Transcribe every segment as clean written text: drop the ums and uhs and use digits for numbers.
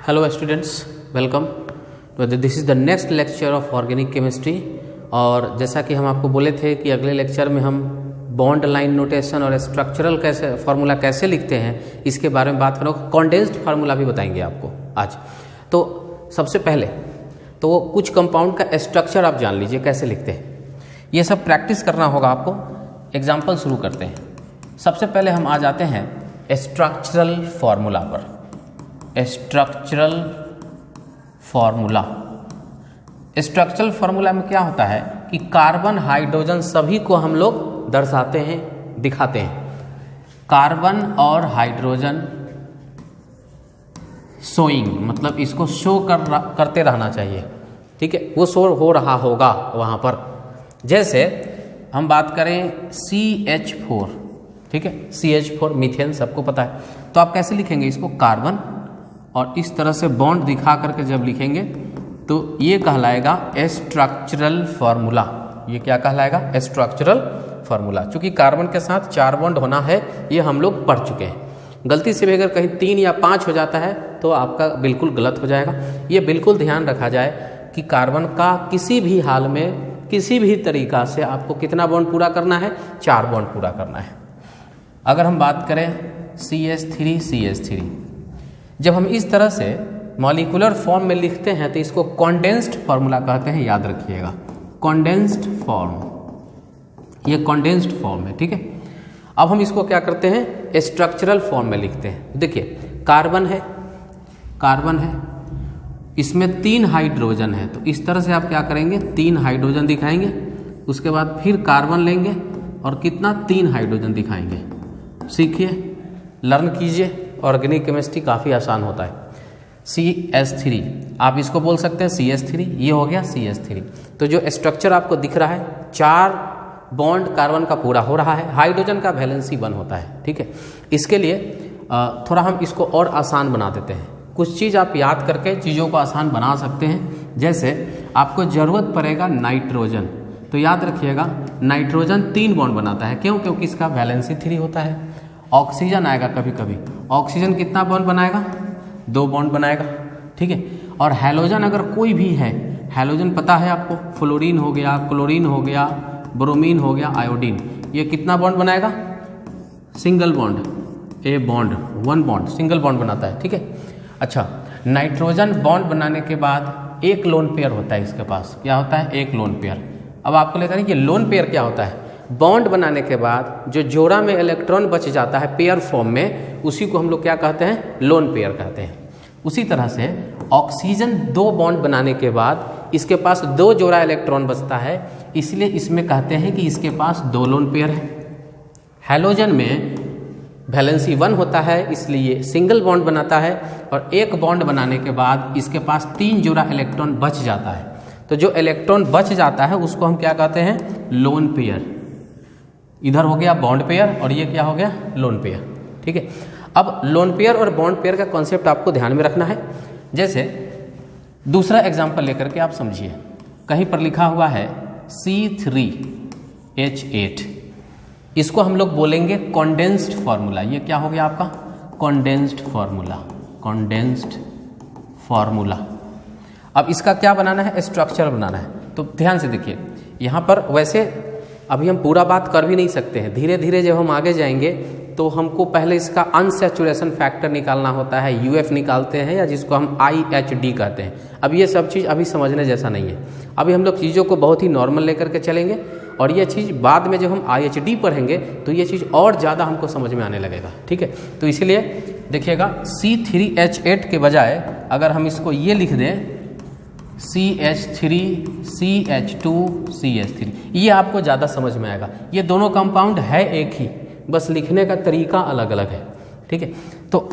Hello students, welcome. This is the next lecture of organic chemistry. और जैसा कि हम आपको बोले थे कि अगले लेक्चर में हम बॉन्ड लाइन नोटेशन और स्ट्रक्चरल कैसे फार्मूला कैसे लिखते हैं इसके बारे में बात करेंगे। कॉन्डेंस्ड फार्मूला भी बताएंगे आपको आज। तो सबसे पहले तो वो कुछ कंपाउंड का स्ट्रक्चर आप जान लीजिए कैसे लिखते हैं, ये सब प्रैक्टिस करना होगा आपको। एग्जाम्पल शुरू करते हैं। सबसे पहले हम आ जाते हैं स्ट्रक्चरल फार्मूला पर। स्ट्रक्चरल फार्मूला, स्ट्रक्चरल फार्मूला में क्या होता है कि कार्बन हाइड्रोजन सभी को हम लोग दर्शाते हैं, दिखाते हैं। कार्बन और हाइड्रोजन शोइंग, मतलब इसको शो करते रहना चाहिए, ठीक है। वो शो हो रहा होगा वहाँ पर। जैसे हम बात करें CH4, ठीक है, CH4 मीथेन सबको पता है। तो आप कैसे लिखेंगे इसको? कार्बन और इस तरह से बॉन्ड दिखा करके जब लिखेंगे तो ये कहलाएगा स्ट्रक्चरल फार्मूला। ये क्या कहलाएगा? Structural formula. चूंकि कार्बन के साथ 4 बॉन्ड होना है, ये हम लोग पढ़ चुके हैं। गलती से भी अगर कहीं 3 या 5 हो जाता है तो आपका बिल्कुल गलत हो जाएगा। ये बिल्कुल ध्यान रखा जाए कि कार्बन का किसी भी हाल में किसी भी तरीका से आपको कितना बॉन्ड पूरा करना है? 4 बॉन्ड पूरा करना है। अगर हम बात करें CH3, जब हम इस तरह से मॉलिक्यूलर फॉर्म में लिखते हैं तो इसको कॉन्डेंस्ड फार्मूला कहते हैं, याद रखिएगा। कॉन्डेंस्ड फॉर्म, ये कॉन्डेंस्ड फॉर्म है, ठीक है। अब हम इसको क्या करते हैं? स्ट्रक्चरल फॉर्म में लिखते हैं। देखिए, कार्बन है, इसमें 3 हाइड्रोजन है, तो इस तरह से आप क्या करेंगे? 3 हाइड्रोजन दिखाएंगे। उसके बाद फिर कार्बन लेंगे और कितना? 3 हाइड्रोजन दिखाएंगे। सीखिए, लर्न कीजिए। ऑर्गेनिक केमिस्ट्री काफ़ी आसान होता है। CH3, आप इसको बोल सकते हैं CH3, ये हो गया CH3। तो जो स्ट्रक्चर आपको दिख रहा है, 4 बॉन्ड कार्बन का पूरा हो रहा है, हाइड्रोजन का वैलेंसी 1 होता है, ठीक है। इसके लिए थोड़ा हम इसको और आसान बना देते हैं। कुछ चीज़ आप याद करके चीज़ों को आसान बना सकते हैं। जैसे आपको ज़रूरत पड़ेगा नाइट्रोजन, तो याद रखिएगा नाइट्रोजन 3 बॉन्ड बनाता है। क्यों? क्योंकि इसका वैलेंसी 3 होता है। ऑक्सीजन आएगा कभी कभी, ऑक्सीजन कितना बॉन्ड बनाएगा? 2 बॉन्ड बनाएगा, ठीक है। और हैलोजन अगर कोई भी है, हैलोजन पता है आपको, फ्लोरीन हो गया, क्लोरीन हो गया, ब्रोमीन हो गया, आयोडीन, ये कितना बॉन्ड बनाएगा? Single bond, a bond, 1 bond, single bond बनाता है, ठीक है। अच्छा, नाइट्रोजन बॉन्ड बनाने के बाद एक लोन पेयर होता है इसके पास। क्या होता है? एक लोन पेयर। अब आपको लेकर ये लोन पेयर क्या होता है? बॉन्ड बनाने के बाद जो जोड़ा में इलेक्ट्रॉन बच जाता है पेयर फॉर्म में, उसी को हम लोग क्या कहते हैं? लोन पेयर कहते हैं। उसी तरह से ऑक्सीजन 2 बॉन्ड बनाने के बाद इसके पास 2 जोड़ा इलेक्ट्रॉन बचता है, इसलिए इसमें कहते हैं कि इसके पास 2 लोन पेयर है। हैलोजन में वैलेंसी 1 होता है, इसलिए सिंगल बॉन्ड बनाता है, और एक बॉन्ड बनाने के बाद इसके पास 3 जोड़ा इलेक्ट्रॉन बच जाता है। तो जो इलेक्ट्रॉन बच जाता है उसको हम क्या कहते हैं? Lone pair. इधर हो गया बॉन्ड पेयर और ये क्या हो गया? लोन पेयर, ठीक है। अब लोन पेयर और बॉन्ड पेयर का कॉन्सेप्ट आपको ध्यान में रखना है। जैसे दूसरा एग्जांपल लेकर के आप समझिए। कहीं पर लिखा हुआ है C3H8, इसको हम लोग बोलेंगे कॉन्डेंस्ड फार्मूला। ये क्या हो गया आपका? Condensed formula, condensed formula. अब इसका क्या बनाना है? स्ट्रक्चर बनाना है। तो ध्यान से देखिए, यहाँ पर वैसे अभी हम पूरा बात कर भी नहीं सकते हैं। धीरे धीरे जब हम आगे जाएंगे तो हमको पहले इसका अनसैचुरेशन फैक्टर निकालना होता है, UF निकालते हैं, या जिसको हम IHD कहते हैं। अब ये सब चीज़ अभी समझने जैसा नहीं है। अभी हम लोग चीज़ों को बहुत ही नॉर्मल लेकर के चलेंगे, और ये चीज़ बाद में जब हम IHD पढ़ेंगे तो ये चीज़ और ज़्यादा हमको समझ में आने लगेगा, ठीक है। तो इसलिए देखिएगा, C3H8 के बजाय अगर हम इसको ये लिख दें CH3, CH2, CH3, ये आपको ज़्यादा समझ में आएगा। ये दोनों कंपाउंड है एक ही, बस लिखने का तरीका अलग अलग है, ठीक है। तो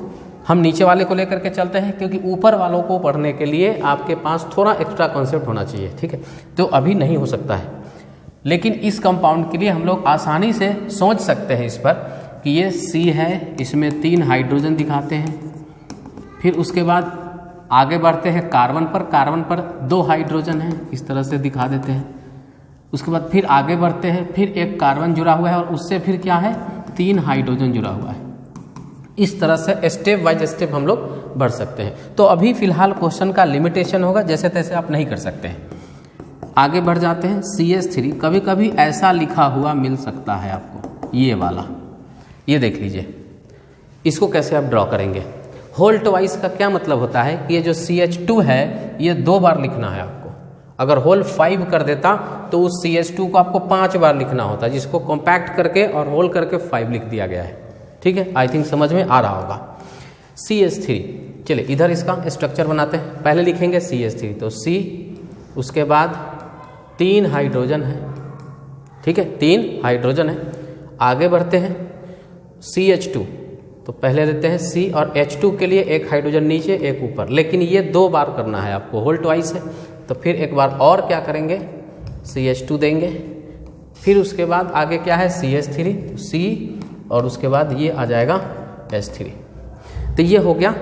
हम नीचे वाले को लेकर के चलते हैं, क्योंकि ऊपर वालों को पढ़ने के लिए आपके पास थोड़ा एक्स्ट्रा कॉन्सेप्ट होना चाहिए, ठीक है। तो अभी नहीं हो सकता है, लेकिन इस कंपाउंड के लिए हम लोग आसानी से सोच सकते हैं इस पर कि ये C है, इसमें 3 हाइड्रोजन दिखाते हैं। फिर उसके बाद आगे बढ़ते हैं कार्बन पर 2 हाइड्रोजन हैं, इस तरह से दिखा देते हैं। उसके बाद फिर आगे बढ़ते हैं, फिर एक कार्बन जुड़ा हुआ है और उससे फिर क्या है? 3 हाइड्रोजन जुड़ा हुआ है। इस तरह से स्टेप बाय स्टेप हम लोग बढ़ सकते हैं। तो अभी फिलहाल क्वेश्चन का लिमिटेशन होगा, जैसे तैसे आप नहीं कर सकते हैं। आगे बढ़ जाते हैं। CH3 कभी कभी ऐसा लिखा हुआ मिल सकता है आपको, ये वाला, ये देख लीजिए। इसको कैसे आप ड्रॉ करेंगे? होल ट्वाइस का क्या मतलब होता है कि ये जो CH2 है ये 2 बार लिखना है आपको। अगर होल 5 कर देता तो उस CH2 को आपको 5 बार लिखना होता, जिसको कॉम्पैक्ट करके और होल करके 5 लिख दिया गया है। ठीक है, आई थिंक समझ में आ रहा होगा। CH3, चलिए इधर इसका स्ट्रक्चर बनाते हैं। पहले लिखेंगे CH3, तो C, उसके बाद 3 हाइड्रोजन है। ठीक है, 3 हाइड्रोजन है। आगे बढ़ते हैं CH2, तो पहले देते हैं C और H2 के लिए 1 हाइड्रोजन नीचे 1 ऊपर, लेकिन ये 2 बार करना है आपको, होल ट्वाइस है। तो फिर एक बार और क्या करेंगे, CH2 देंगे, फिर उसके बाद आगे क्या है CH3, C और उसके बाद ये आ जाएगा H3। तो ये हो गया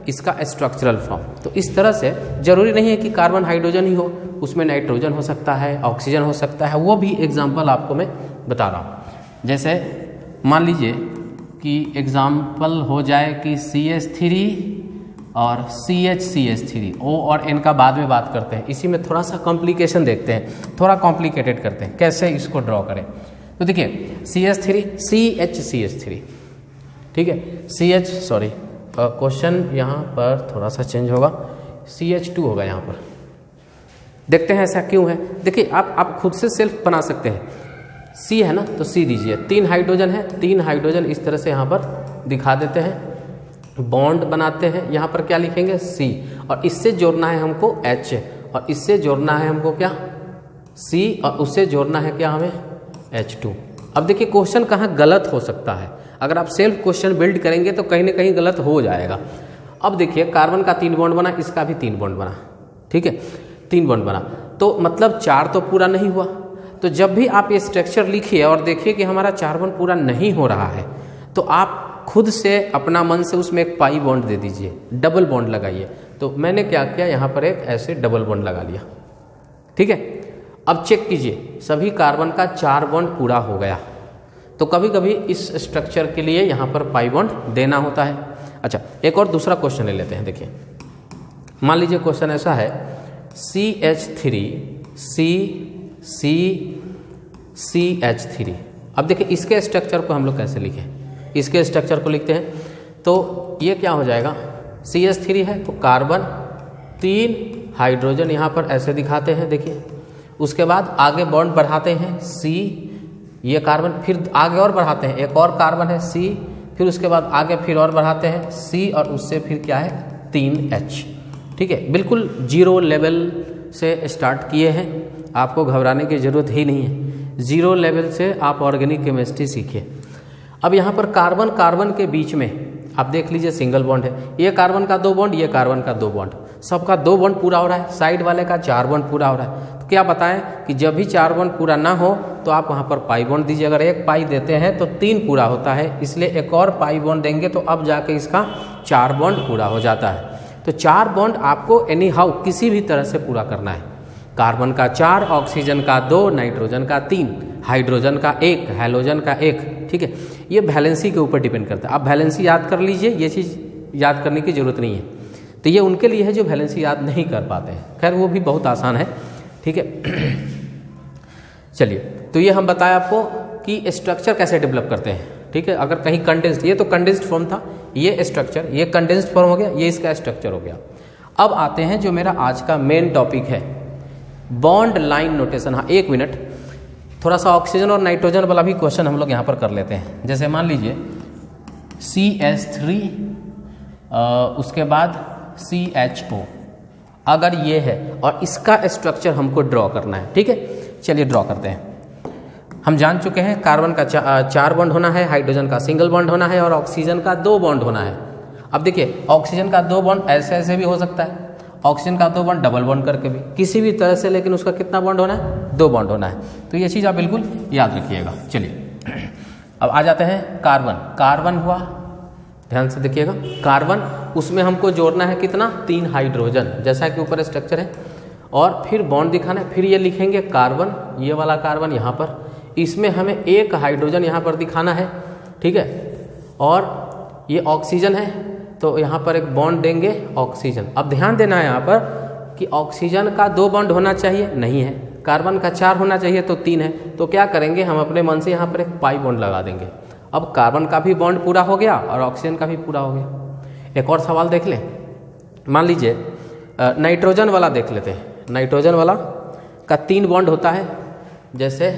इसका स्ट्रक्चरल फॉर्म। तो इस तरह से जरूरी नहीं है कि कार्बन हाइड्रोजन ही हो, उसमें नाइट्रोजन हो सकता है, ऑक्सीजन हो सकता है, वो भी एग्जाम्पल आपको मैं बता रहा हूँ। जैसे मान लीजिए कि एग्जाम्पल हो जाए कि CH3 और CH3, O और N का बाद में बात करते हैं। इसी में थोड़ा सा कॉम्प्लिकेशन देखते हैं, थोड़ा कॉम्प्लिकेटेड करते हैं कैसे इसको ड्रॉ करें। तो देखिए CH3, CH3, ठीक है, क्वेश्चन यहाँ पर थोड़ा सा चेंज होगा, CH2 होगा यहाँ पर। देखते हैं ऐसा क्यों है। देखिए आप खुद से सेल्फ बना सकते हैं। C है ना, तो C दीजिए, 3 हाइड्रोजन है, 3 हाइड्रोजन इस तरह से यहाँ पर दिखा देते हैं, बॉन्ड बनाते हैं। यहाँ पर क्या लिखेंगे C, और इससे जोड़ना है हमको H, और इससे जोड़ना है हमको क्या C, और उससे जोड़ना है क्या हमें H2। अब देखिए क्वेश्चन कहाँ गलत हो सकता है, अगर आप सेल्फ क्वेश्चन बिल्ड करेंगे तो कहीं ना कहीं गलत हो जाएगा। अब देखिए कार्बन का 3 बॉन्ड बना, इसका भी 3 बॉन्ड बना, ठीक है, 3 बॉन्ड बना, तो मतलब 4 तो पूरा नहीं हुआ। तो जब भी आप ये स्ट्रक्चर लिखिए और देखिए कि हमारा 4 बॉन्ड पूरा नहीं हो रहा है, तो आप खुद से अपना मन से उसमें एक पाई बॉन्ड दे दीजिए, डबल बॉन्ड लगाइए। तो मैंने क्या किया, यहाँ पर एक ऐसे डबल बॉन्ड लगा लिया। ठीक है, अब चेक कीजिए सभी कार्बन का 4 बॉन्ड पूरा हो गया। तो कभी कभी इस स्ट्रक्चर के लिए यहाँ पर पाई बॉन्ड देना होता है। अच्छा, एक और दूसरा क्वेश्चन ले लेते हैं। देखिए मान लीजिए क्वेश्चन ऐसा है, CH3 CH3। अब देखिए इसके स्ट्रक्चर को हम लोग कैसे लिखें, इसके स्ट्रक्चर को लिखते हैं तो ये क्या हो जाएगा, CH3 है तो कार्बन 3 हाइड्रोजन यहाँ पर ऐसे दिखाते हैं। देखिए उसके बाद आगे बॉन्ड बढ़ाते हैं C, ये कार्बन, फिर आगे और बढ़ाते हैं, एक और कार्बन है C, फिर उसके बाद आगे फिर और बढ़ाते हैं C, और उससे फिर क्या है 3H। ठीक है, बिल्कुल 0 लेवल से स्टार्ट किए हैं, आपको घबराने की ज़रूरत ही नहीं है। 0 लेवल से आप ऑर्गेनिक केमिस्ट्री सीखिए। अब यहाँ पर कार्बन कार्बन के बीच में आप देख लीजिए सिंगल बॉन्ड है, ये कार्बन का 2 बॉन्ड, ये कार्बन का 2 बॉन्ड, सबका 2 बॉन्ड पूरा हो रहा है, साइड वाले का 4 बॉन्ड पूरा हो रहा है। तो क्या बताएं कि जब भी 4 बॉन्ड पूरा ना हो तो आप वहाँ पर पाई बॉन्ड दीजिए। अगर एक पाई देते हैं तो 3 पूरा होता है, इसलिए एक और पाई बॉन्ड देंगे तो अब जाके इसका 4 बॉन्ड पूरा हो जाता है। तो 4 बॉन्ड आपको एनी हाउ किसी भी तरह से पूरा करना है। कार्बन का 4, ऑक्सीजन का 2, नाइट्रोजन का 3, हाइड्रोजन का 1, हैलोजन का 1। ठीक है, ये वैलेंसी के ऊपर डिपेंड करता है। आप वैलेंसी याद कर लीजिए, ये चीज़ याद करने की ज़रूरत नहीं है। तो ये उनके लिए है जो वैलेंसी याद नहीं कर पाते हैं, खैर वो भी बहुत आसान है। ठीक है, चलिए तो ये हम बताएं आपको कि स्ट्रक्चर कैसे डेवलप करते हैं। ठीक है, अगर कहीं कंडेंस्ड, ये तो कंडेंस्ड फॉर्म था, ये स्ट्रक्चर, ये कंडेंस्ड फॉर्म हो गया, ये इसका स्ट्रक्चर हो गया। अब आते हैं जो मेरा आज का मेन टॉपिक है, बॉन्ड लाइन नोटेशन। हाँ 1 मिनट, थोड़ा सा ऑक्सीजन और नाइट्रोजन वाला भी क्वेश्चन हम लोग यहाँ पर कर लेते हैं। जैसे मान लीजिए CH3 उसके बाद CHO, अगर ये है और इसका स्ट्रक्चर हमको ड्रॉ करना है। ठीक है, चलिए ड्रॉ करते हैं। हम जान चुके हैं कार्बन का 4 बॉन्ड होना है, हाइड्रोजन का सिंगल बॉन्ड होना है और ऑक्सीजन का 2 बॉन्ड होना है। अब देखिए ऑक्सीजन का 2 बॉन्ड ऐसे ऐसे भी हो सकता है, ऑक्सीजन का 2 बॉन्ड डबल बॉन्ड करके भी, किसी भी तरह से, लेकिन उसका कितना बॉन्ड होना है, 2 बॉन्ड होना है। तो ये चीज़ आप बिल्कुल याद रखिएगा। चलिए अब आ जाते हैं कार्बन। कार्बन हुआ, ध्यान से देखिएगा, कार्बन, उसमें हमको जोड़ना है कितना, 3 हाइड्रोजन, जैसा कि ऊपर स्ट्रक्चर है, और फिर बॉन्ड दिखाना है। फिर ये लिखेंगे कार्बन, ये वाला कार्बन यहाँ पर, इसमें हमें 1 हाइड्रोजन यहाँ पर दिखाना है। ठीक है, और ये ऑक्सीजन है तो यहाँ पर एक बॉन्ड देंगे ऑक्सीजन। अब ध्यान देना है यहाँ पर कि ऑक्सीजन का 2 बॉन्ड होना चाहिए, नहीं है। कार्बन का 4 होना चाहिए तो 3 है। तो क्या करेंगे हम अपने मन से यहाँ पर एक पाई बॉन्ड लगा देंगे। अब कार्बन का भी बॉन्ड पूरा हो गया और ऑक्सीजन का भी पूरा हो गया। एक और सवाल देख लें। मान लीजिए नाइट्रोजन वाला देख लेते हैं। नाइट्रोजन वाला का 3 बॉन्ड होता है, जैसे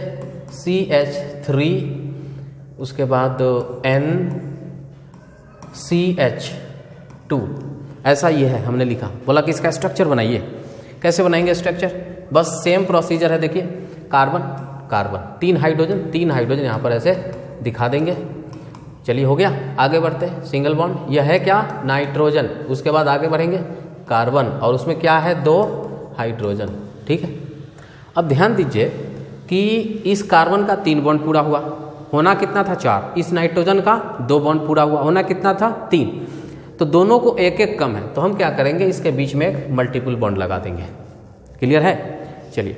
CH3, उसके बाद NCH2, ऐसा ये है। हमने लिखा, बोला कि इसका स्ट्रक्चर बनाइए। कैसे बनाएंगे स्ट्रक्चर? बस सेम प्रोसीजर है। देखिए कार्बन कार्बन 3 हाइड्रोजन यहाँ पर ऐसे दिखा देंगे। चलिए हो गया, आगे बढ़ते हैं। सिंगल बॉन्ड, यह है क्या? नाइट्रोजन। उसके बाद आगे बढ़ेंगे कार्बन, और उसमें क्या है? 2 हाइड्रोजन। ठीक है। अब ध्यान दीजिए कि इस कार्बन का 3 बॉन्ड पूरा हुआ, होना कितना था? 4। इस नाइट्रोजन का 2 बॉन्ड पूरा हुआ, होना कितना था? 3। तो दोनों को एक एक कम है, तो हम क्या करेंगे? इसके बीच में एक मल्टीपल बॉन्ड लगा देंगे। क्लियर है? चलिए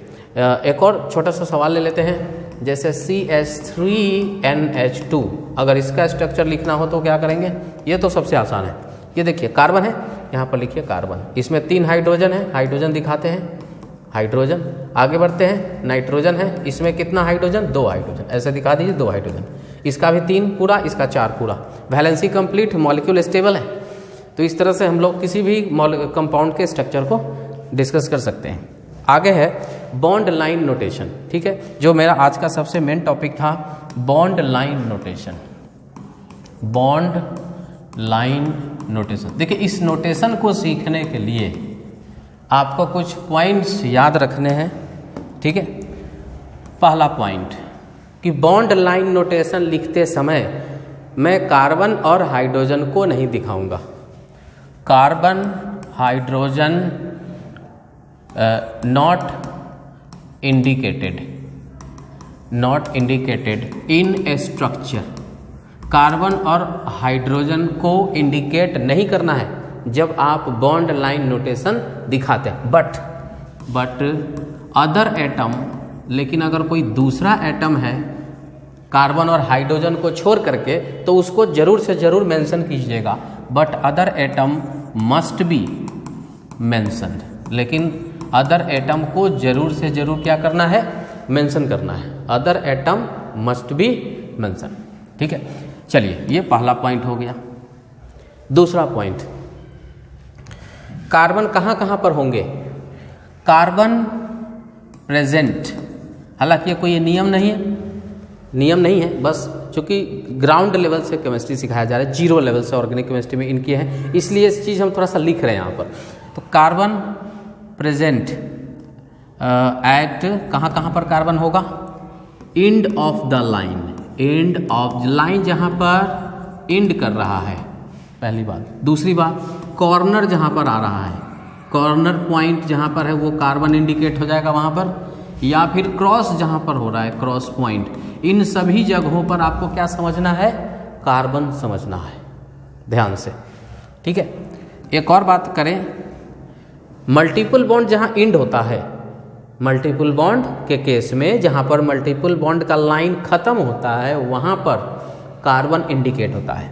एक और छोटा सा सवाल ले लेते हैं। जैसे CH3NH2, अगर इसका स्ट्रक्चर लिखना हो तो क्या करेंगे? ये तो सबसे आसान है। ये देखिए कार्बन है, यहाँ पर लिखिए कार्बन। इसमें 3 हाइड्रोजन है, हाइड्रोजन दिखाते हैं, हाइड्रोजन। आगे बढ़ते हैं, नाइट्रोजन है, इसमें कितना हाइड्रोजन? 2 हाइड्रोजन, ऐसे दिखा दीजिए 2 हाइड्रोजन। इसका भी 3 पूरा, इसका 4 पूरा। वैलेंसी कंप्लीट, मॉलिक्यूल स्टेबल है। तो इस तरह से हम लोग किसी भी कंपाउंड के स्ट्रक्चर को डिस्कस कर सकते हैं। आगे है बॉन्ड लाइन नोटेशन। ठीक है, जो मेरा आज का सबसे मेन टॉपिक था, bond line notation. Bond line notation. देखिए इस नोटेशन को सीखने के लिए आपको कुछ पॉइंट्स याद रखने हैं। ठीक है, पहला पॉइंट कि बॉन्ड लाइन नोटेशन लिखते समय मैं कार्बन और हाइड्रोजन को नहीं दिखाऊंगा। Carbon hydrogen not indicated in A structure. Carbon और हाइड्रोजन को इंडिकेट नहीं करना है जब आप बॉन्ड लाइन नोटेशन दिखाते हैं। बट अदर एटम, लेकिन अगर कोई दूसरा एटम है कार्बन और हाइड्रोजन को छोड़ करके, तो उसको जरूर से जरूर मेंशन कीजिएगा। But other atom must be mentioned. लेकिन अदर एटम को जरूर से जरूर क्या करना है? मेंशन करना है। Other atom must be mention. ठीक है, चलिए ये पहला पॉइंट हो गया। दूसरा पॉइंट, कार्बन कहाँ कहाँ पर होंगे? Carbon present. हालांकि ये कोई नियम नहीं है, बस चूंकि ग्राउंड लेवल से केमिस्ट्री सिखाया जा रहा है, 0 लेवल से ऑर्गेनिक केमिस्ट्री में इनकी है, इसलिए इस चीज़ हम थोड़ा सा लिख रहे हैं यहाँ पर। तो कार्बन प्रेजेंट एट कहाँ पर कार्बन होगा? End of the line. End of line जहाँ पर एंड कर रहा है, पहली बात। दूसरी बात, कॉर्नर जहाँ पर आ रहा है, कॉर्नर पॉइंट जहाँ पर है वो कार्बन इंडिकेट हो जाएगा वहाँ पर, या फिर क्रॉस जहाँ पर हो रहा है, क्रॉस पॉइंट। इन सभी जगहों पर आपको क्या समझना है? कार्बन समझना है, ध्यान से। ठीक है, एक और बात करें, मल्टीपल बॉन्ड जहाँ एंड होता है, मल्टीपल बॉन्ड के केस में जहाँ पर मल्टीपल बॉन्ड का लाइन खत्म होता है वहाँ पर कार्बन इंडिकेट होता है।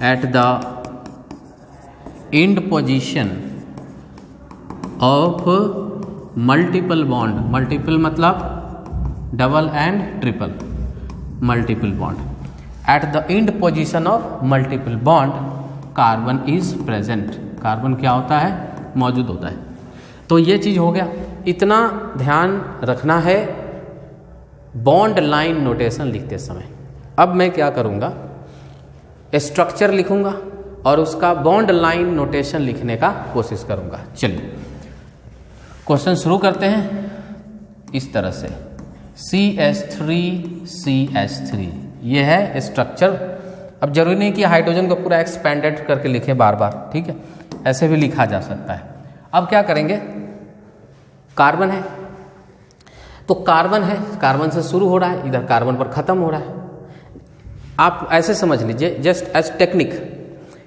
At the end position of multiple bond, multiple मतलब double and triple, multiple bond. At the end position of multiple bond carbon is present. Carbon क्या होता है? मौजूद होता है। तो ये चीज़ हो गया, इतना ध्यान रखना है बॉन्ड लाइन नोटेशन लिखते समय। अब मैं क्या करूँगा, स्ट्रक्चर लिखूँगा और उसका बॉन्ड लाइन नोटेशन लिखने का कोशिश करूँगा। चलिए क्वेश्चन शुरू करते हैं इस तरह से। CH3 ये है स्ट्रक्चर। अब जरूरी नहीं कि हाइड्रोजन को पूरा एक्सपेंडेड करके लिखें बार बार, ठीक है, ऐसे भी लिखा जा सकता है। अब क्या करेंगे, कार्बन है तो कार्बन है, कार्बन से शुरू हो रहा है, इधर कार्बन पर खत्म हो रहा है। आप ऐसे समझ लीजिए जस्ट एज टेक्निक,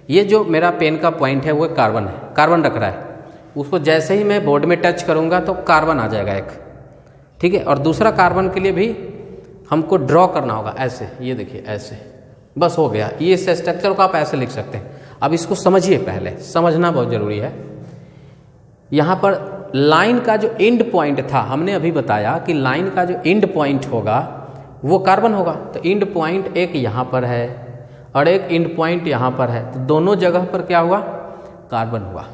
ये जो मेरा पेन का पॉइंट है वो कार्बन है, कार्बन रख रहा है, उसको जैसे ही मैं बोर्ड में टच करूंगा तो कार्बन आ जाएगा एक, ठीक है। और दूसरा कार्बन के लिए भी हमको ड्रॉ करना होगा ऐसे, ये देखिए ऐसे, बस हो गया। ये इस स्ट्रक्चर को आप ऐसे लिख सकते हैं। अब इसको समझिए, पहले समझना बहुत जरूरी है। यहाँ पर लाइन का जो एंड पॉइंट था, हमने अभी बताया कि लाइन का जो एंड पॉइंट होगा वो कार्बन होगा। तो एंड पॉइंट एक यहाँ पर है और एक एंड पॉइंट यहाँ पर है, तो दोनों जगह पर क्या हुआ? कार्बन हुआ।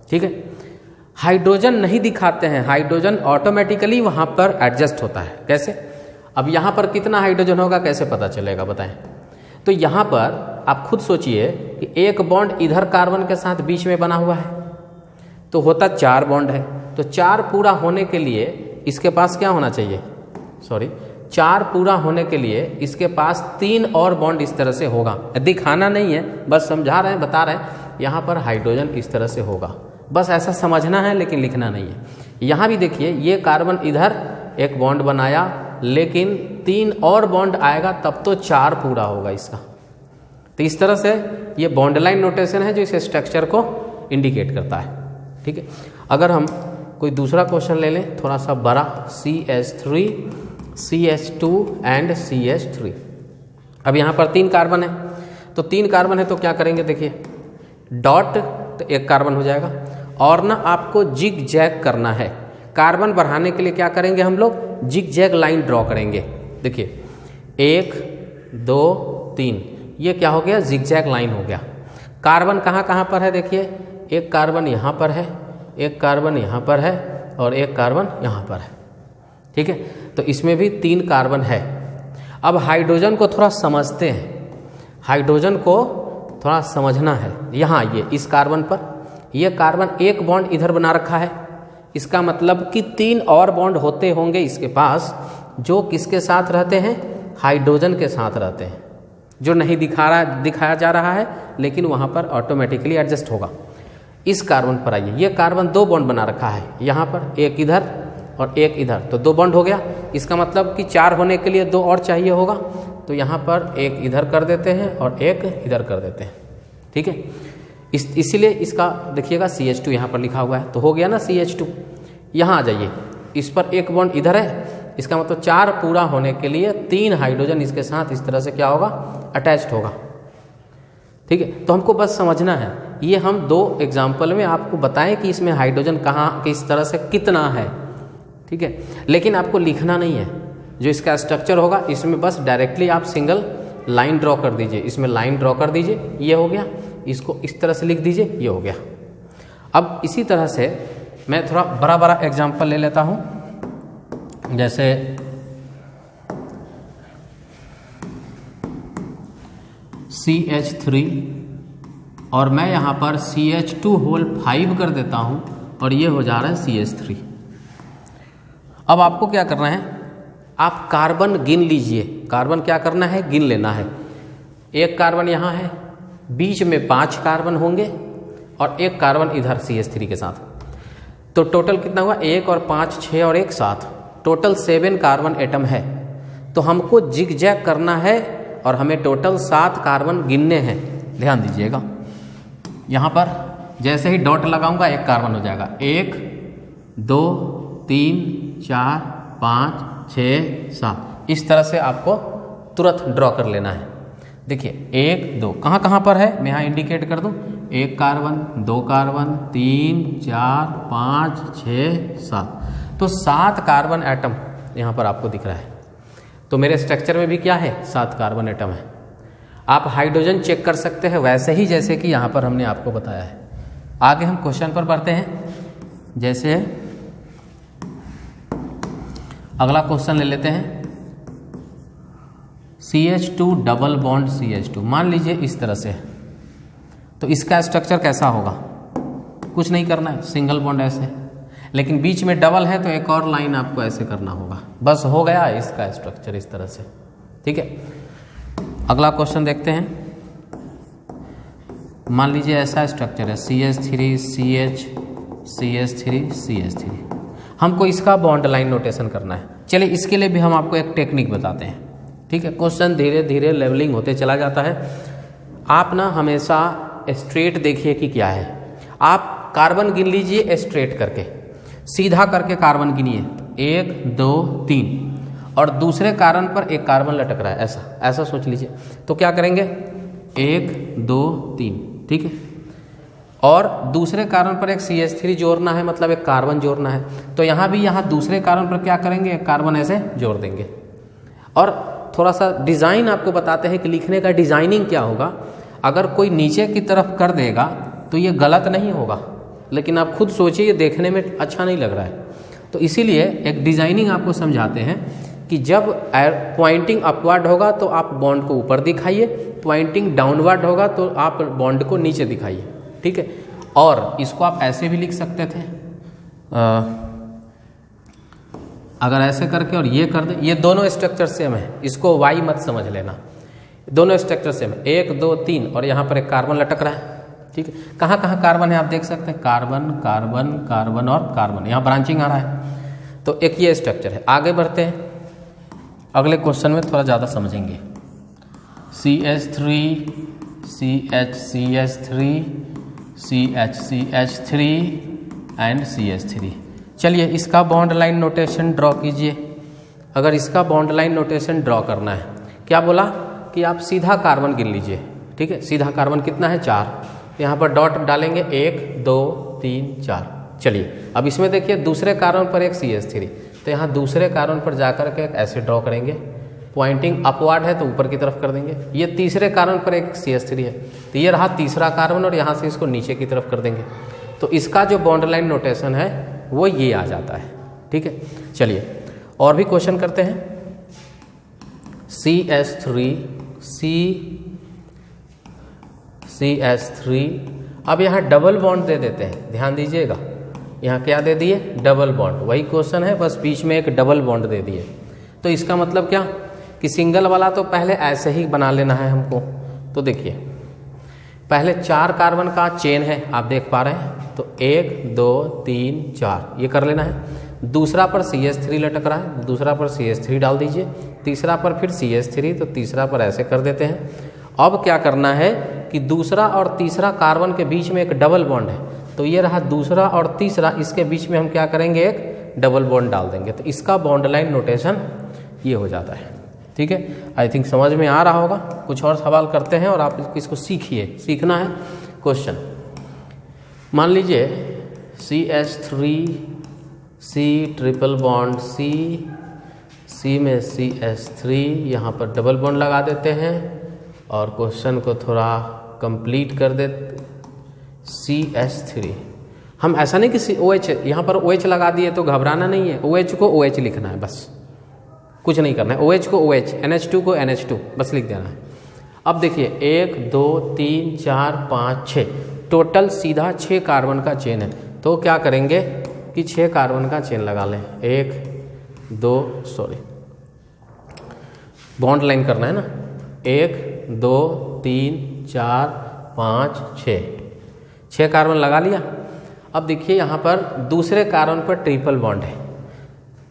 ठीक है। हाइड्रोजन नहीं दिखाते हैं, हाइड्रोजन ऑटोमेटिकली वहाँ पर एडजस्ट होता है। कैसे? अब यहाँ पर कितना हाइड्रोजन होगा कैसे पता चलेगा बताएं? तो यहाँ पर आप खुद सोचिए कि एक बॉन्ड इधर कार्बन के साथ बीच में बना हुआ है, तो होता 4 बॉन्ड है। तो 4 पूरा होने के लिए इसके पास क्या होना चाहिए? 4 पूरा होने के लिए इसके पास 3 और बॉन्ड इस तरह से होगा। दिखाना नहीं है, बस समझा रहे हैं, बता रहे हैं। यहाँ पर हाइड्रोजन इस तरह से होगा, बस ऐसा समझना है, लेकिन लिखना नहीं है। यहाँ भी देखिए, ये कार्बन इधर एक बॉन्ड बनाया, लेकिन 3 और बॉन्ड आएगा तब तो 4 पूरा होगा इसका। तो इस तरह से ये बॉन्ड लाइन नोटेशन है जो इस स्ट्रक्चर को इंडिकेट करता है। ठीक है। अगर हम कोई दूसरा क्वेश्चन ले लें थोड़ा सा बड़ा, CH3, CH2 एंड CH3। अब यहाँ पर 3 कार्बन है, तो 3 कार्बन है तो क्या करेंगे? देखिए डॉट, तो एक कार्बन हो जाएगा। और ना आपको जिग जैग करना है। कार्बन बढ़ाने के लिए क्या करेंगे हम लोग? जिग जैग लाइन ड्रॉ करेंगे। देखिए 1 2 3, ये क्या हो गया? जिग जैग लाइन हो गया। कार्बन कहाँ कहाँ पर है? देखिए एक कार्बन यहाँ पर है, एक कार्बन यहाँ पर है और एक कार्बन यहाँ पर है। ठीक है। तो इसमें भी 3 कार्बन है। अब हाइड्रोजन को थोड़ा समझते हैं, हाइड्रोजन को थोड़ा समझना है। यहाँ ये इस कार्बन पर ये कार्बन एक बॉन्ड इधर बना रखा है, इसका मतलब कि 3 और बॉन्ड होते होंगे इसके पास, जो किसके साथ रहते हैं? हाइड्रोजन के साथ रहते हैं, जो नहीं दिखाया जा रहा है, लेकिन वहाँ पर ऑटोमेटिकली एडजस्ट होगा। इस कार्बन पर आइए, ये कार्बन 2 बॉन्ड बना रखा है, यहाँ पर एक इधर और एक इधर, तो 2 बॉन्ड हो गया। इसका मतलब कि 4 होने के लिए 2 और चाहिए होगा, तो यहाँ पर एक इधर कर देते हैं और एक इधर कर देते हैं। ठीक है। इसीलिए इसका देखिएगा CH2 यहाँ पर लिखा हुआ है, तो हो गया ना CH2। यहाँ आ जाइए, इस पर एक बॉन्ड इधर है, इसका मतलब 4 पूरा होने के लिए 3 हाइड्रोजन इसके साथ इस तरह से क्या होगा? अटैच्ड होगा। ठीक है। तो हमको बस समझना है, ये हम 2 एग्जाम्पल में आपको बताएं कि इसमें हाइड्रोजन कहाँ किस तरह से कितना है। ठीक है। लेकिन आपको लिखना नहीं है, जो इसका स्ट्रक्चर होगा इसमें बस डायरेक्टली आप सिंगल लाइन ड्रॉ कर दीजिए, इसमें लाइन ड्रॉ कर दीजिए, ये हो गया। इसको इस तरह से लिख दीजिए, ये हो गया। अब इसी तरह से मैं थोड़ा बड़ा एग्जाम्पल ले लेता हूँ, जैसे CH3 और मैं यहाँ पर CH2 कर देता हूँ और ये हो जा रहा है CH3। अब आपको क्या करना है? आप कार्बन गिन लीजिए। कार्बन क्या करना है? गिन लेना है। एक कार्बन यहाँ है, बीच में 5 कार्बन होंगे और एक कार्बन इधर CH3 के साथ, तो टोटल कितना हुआ? 1 और 5 6 और 1 7, टोटल 7 कार्बन एटम है। तो हमको जिग जैग करना है और हमें टोटल 7 कार्बन गिनने हैं। ध्यान दीजिएगा, यहाँ पर जैसे ही डॉट लगाऊंगा एक कार्बन हो जाएगा। 1 2 3 4 5 6 7, इस तरह से आपको तुरंत ड्रॉ कर लेना है। देखिए 1 2 कहाँ कहाँ पर है, मैं यहाँ इंडिकेट कर दूँ। 1 कार्बन 2 कार्बन 3 4 5 6 7, तो 7 कार्बन एटम यहाँ पर आपको दिख रहा है। तो मेरे स्ट्रक्चर में भी क्या है? 7 कार्बन एटम है। आप हाइड्रोजन चेक कर सकते हैं वैसे ही जैसे कि यहाँ पर हमने आपको बताया है। आगे हम क्वेश्चन पर बढ़ते हैं। जैसे अगला क्वेश्चन ले लेते हैं, CH2 डबल बॉन्ड CH2, मान लीजिए इस तरह से, तो इसका स्ट्रक्चर कैसा होगा? कुछ नहीं करना है, सिंगल बॉन्ड ऐसे, लेकिन बीच में डबल है तो एक और लाइन आपको ऐसे करना होगा। बस हो गया इसका स्ट्रक्चर इस तरह से। ठीक है। अगला क्वेश्चन देखते हैं। मान लीजिए ऐसा स्ट्रक्चर है CH3 CH CH3 CH3, हमको इसका बॉन्ड लाइन नोटेशन करना है। चलिए इसके लिए भी हम आपको एक टेक्निक बताते हैं। ठीक है। क्वेश्चन धीरे धीरे लेवलिंग होते चला जाता है। आप ना हमेशा स्ट्रेट देखिए कि क्या है। आप कार्बन गिन लीजिए स्ट्रेट करके, सीधा करके कार्बन गिनिए 1 2 3, और दूसरे कार्बन पर एक कार्बन लटक रहा है, ऐसा ऐसा सोच लीजिए। तो क्या करेंगे, 1 2 3, ठीक है। और दूसरे कार्बन पर एक CH3 जोड़ना है, मतलब एक कार्बन जोड़ना है। तो यहाँ भी यहाँ दूसरे कार्बन पर क्या करेंगे, एक कार्बन ऐसे जोड़ देंगे। और थोड़ा सा डिज़ाइन आपको बताते हैं कि लिखने का डिज़ाइनिंग क्या होगा। अगर कोई नीचे की तरफ कर देगा तो ये गलत नहीं होगा, लेकिन आप खुद सोचिए ये देखने में अच्छा नहीं लग रहा है। तो इसीलिए एक डिज़ाइनिंग आपको समझाते हैं कि जब पॉइंटिंग अपवर्ड होगा तो आप बॉन्ड को ऊपर दिखाइए, पॉइंटिंग डाउनवर्ड होगा तो आप बॉन्ड को नीचे दिखाइए, ठीक है। और इसको आप ऐसे भी लिख सकते थे, अगर ऐसे करके और ये कर दे, ये दोनों स्ट्रक्चर सेम है, इसको वाई मत समझ लेना, दोनों स्ट्रक्चर सेम है, 1 2 3 और यहाँ पर एक कार्बन लटक रहा है, ठीक है। कहाँ कहाँ कार्बन है आप देख सकते हैं, कार्बन कार्बन कार्बन और कार्बन, यहाँ ब्रांचिंग आ रहा है। तो एक ये स्ट्रक्चर है। आगे बढ़ते हैं, अगले क्वेश्चन में थोड़ा ज़्यादा समझेंगे। CH3 CH3 CH3 and CH3। चलिए इसका बॉन्ड लाइन नोटेशन ड्रॉ कीजिए। अगर इसका बॉन्ड लाइन नोटेशन ड्रॉ करना है, क्या बोला कि आप सीधा कार्बन गिन लीजिए, ठीक है। सीधा कार्बन कितना है, 4। यहाँ पर डॉट डालेंगे, 1 2 3 4। चलिए अब इसमें देखिए दूसरे कार्बन पर एक CH3, तो यहाँ दूसरे कार्बन पर जाकर के ऐसे ड्रॉ करेंगे, पॉइंटिंग अपवर्ड है तो ऊपर की तरफ कर देंगे। ये तीसरे कार्बन पर एक CH3 है, तो ये रहा तीसरा कार्बन और यहाँ से इसको नीचे की तरफ कर देंगे। तो इसका जो बॉन्ड लाइन नोटेशन है वो ये आ जाता है, ठीक है। चलिए और भी क्वेश्चन करते हैं। CH3 अब यहाँ डबल बॉन्ड दे देते हैं, ध्यान दीजिएगा। यहाँ क्या दे दिए, डबल बॉन्ड, वही क्वेश्चन है, बस बीच में एक डबल बॉन्ड दे दिए। तो इसका मतलब क्या कि सिंगल वाला तो पहले ऐसे ही बना लेना है हमको। तो देखिए पहले 4 कार्बन का चेन है, आप देख पा रहे हैं, तो 1 2 3 4 ये कर लेना है। दूसरा पर CH3 लटक रहा है, दूसरा पर CH3 डाल दीजिए, तीसरा पर फिर CH3, तो तीसरा पर ऐसे कर देते हैं। अब क्या करना है कि दूसरा और तीसरा कार्बन के बीच में एक डबल बॉन्ड है, तो ये रहा दूसरा और तीसरा, इसके बीच में हम क्या करेंगे, एक डबल बॉन्ड डाल देंगे। तो इसका बॉन्ड लाइन नोटेशन ये हो जाता है, ठीक है। आई थिंक समझ में आ रहा होगा। कुछ और सवाल करते हैं और आप इसको सीखिए, सीखना है। क्वेश्चन मान लीजिए CH3 C triple bond C में CH3, यहाँ पर डबल बॉन्ड लगा देते हैं और क्वेश्चन को थोड़ा कंप्लीट कर देते। CH3 हम ऐसा नहीं कि OH, यहाँ पर OH लगा दिए तो घबराना नहीं है, OH को OH लिखना है, बस कुछ नहीं करना है। OH को OH, NH2 को NH2 बस लिख देना है। अब देखिए 1 2 3 4 5 6 टोटल सीधा 6 कार्बन का चेन है। तो क्या करेंगे कि 6 कार्बन का चेन लगा लें, 1 2 बॉन्ड लाइन करना है ना, 1 2 3 4 5 6 कार्बन लगा लिया। अब देखिए यहाँ पर दूसरे कार्बन पर ट्रिपल बॉन्ड है,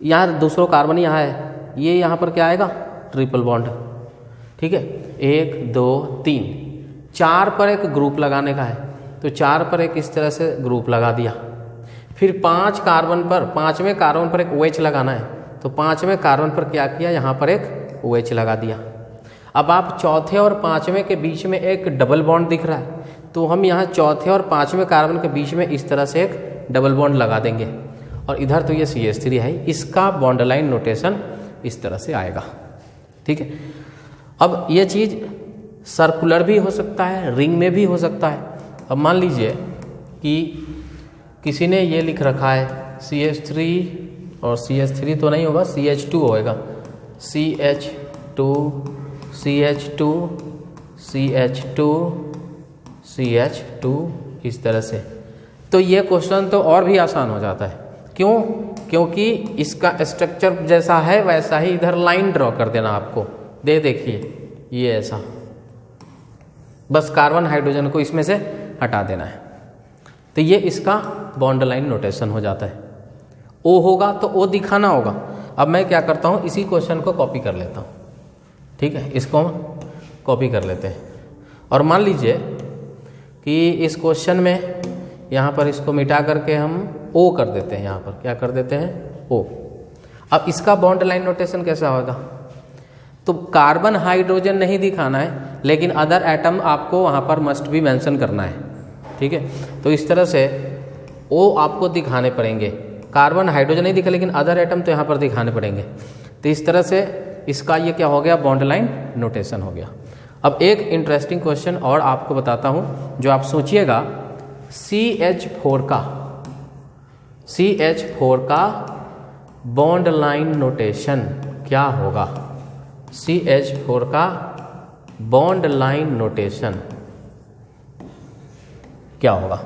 यहाँ दूसरा कार्बन यहाँ है, ये यहाँ पर क्या आएगा, ट्रिपल बॉन्ड, ठीक है। 1 2 3 4 पर एक ग्रुप लगाने का है, तो 4 पर एक इस तरह से ग्रुप लगा दिया। फिर 5 कार्बन पर, 5वें कार्बन पर एक OH लगाना है, तो 5वें कार्बन पर क्या किया, यहाँ पर एक OH लगा दिया। अब आप चौथे और 5वें के बीच में एक डबल बॉन्ड दिख रहा है, तो हम यहाँ चौथे और 5वें कार्बन के बीच में इस तरह से एक डबल बॉन्ड लगा देंगे। और इधर तो ये CH3 है, इसका बॉन्ड लाइन नोटेशन इस तरह से आएगा, ठीक है। अब ये चीज़ सर्कुलर भी हो सकता है, रिंग में भी हो सकता है। अब मान लीजिए कि किसी ने ये लिख रखा है CH3 और CH3 तो नहीं होगा, CH2 होएगा, CH2 CH2 CH2 CH2 इस तरह से। तो ये क्वेश्चन तो और भी आसान हो जाता है। क्यों? क्योंकि इसका स्ट्रक्चर जैसा है वैसा ही इधर लाइन ड्रॉ कर देना आपको, देखिए ये ऐसा, बस कार्बन हाइड्रोजन को इसमें से हटा देना है। तो ये इसका बॉन्ड लाइन नोटेशन हो जाता है। O होगा तो O दिखाना होगा। अब मैं क्या करता हूँ, इसी क्वेश्चन को कॉपी कर लेता हूँ, ठीक है, इसको हम कॉपी कर लेते हैं। और मान लीजिए कि इस क्वेश्चन में यहाँ पर इसको मिटा करके हम O कर देते हैं, यहाँ पर क्या कर देते हैं, O। अब इसका बॉन्ड लाइन नोटेशन कैसा होगा? तो कार्बन हाइड्रोजन नहीं दिखाना है, लेकिन अदर एटम आपको वहाँ पर मस्ट भी मेंशन करना है, ठीक है। तो इस तरह से वो आपको दिखाने पड़ेंगे। कार्बन हाइड्रोजन नहीं दिखा, लेकिन अदर एटम तो यहाँ पर दिखाने पड़ेंगे। तो इस तरह से इसका ये क्या हो गया, बॉन्ड लाइन नोटेशन हो गया। अब एक इंटरेस्टिंग क्वेश्चन और आपको बताता हूँ, जो आप सोचिएगा, CH4 का बॉन्ड लाइन नोटेशन क्या होगा? CH4 का बॉन्ड लाइन नोटेशन क्या होगा?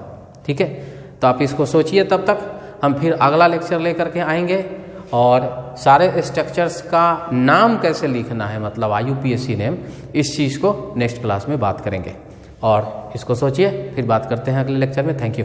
ठीक है, तो आप इसको सोचिए। तब तक हम फिर अगला लेक्चर लेकर के आएंगे और सारे स्ट्रक्चर्स का नाम कैसे लिखना है, मतलब IUPAC नेम, इस चीज़ को नेक्स्ट क्लास में बात करेंगे। और इसको सोचिए, फिर बात करते हैं अगले लेक्चर में। Thank you.